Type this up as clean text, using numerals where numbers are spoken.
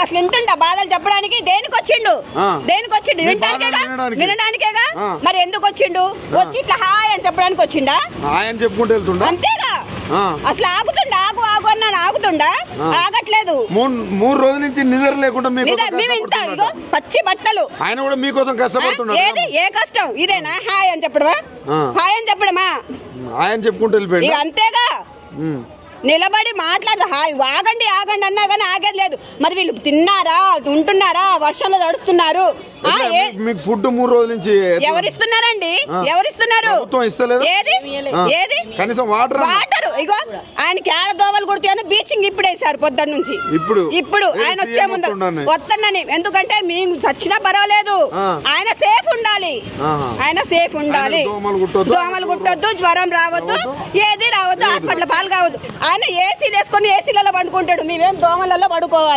అసలు వింటుంటా బాధలు చెప్పడానికి? దేనికి వచ్చిండు? వినడానికేగా. మరి ఎందుకు వచ్చిండు? వచ్చి ఇట్లా హాయ్ అని చెప్పడానికి వచ్చిండా? ఆయన చెప్పుకుంటూ వెళ్తుండా? అంతేగా. అసలు ఆగుతుండా? ఆగు అన్నాను, ఆగుతుండా? ఆగట్లేదు. 3 రోజుల నుంచి నిద్ర లేకుండా పచ్చి బట్టలు. ఆయన కూడా మీకోసం కష్టపడుతున్నాడు. ఏది ఏ కష్టం? ఇదేనా హాయ్ అని చెప్పడమా? హాయ్ అని చెప్పడమా? ఆయన చెప్పుకుంటూ వెళ్ళిపోయాడు. అంతేగా. నిలబడి మాట్లాడదు. హాయ్ ఆగండి అన్నా కానీ ఆగేది లేదు. మరి వీళ్ళు తిన్నారా, ఉంటున్నారా, వర్షంలో తడుస్తున్నారు? మీకు ఫుడ్ 3 రోజుల నుంచి ఎవరిస్తున్నారండి? ఏది కనీసం వాటర్ ఇగో ఆయనకి ఏడ దోమలు కొడితే బీచింగ్ ఇప్పుడు వేసారు పొద్దున్న నుంచి. ఇప్పుడు ఆయన వచ్చే ముందు వద్దనని. ఎందుకంటే మేము చచ్చినా పర్వాలేదు, ఆయన సేఫ్ ఉండాలి. దోమలు కుట్టొద్దు, జ్వరం రావద్దు, ఏది రావద్దు, హాస్పిటల్ పాలు కావద్దు. ఆయన ఏసీలు వేసుకొని ఏసీలలో పండుకుంటాడు. మేమేం దోమలలో పడుకోవాలి.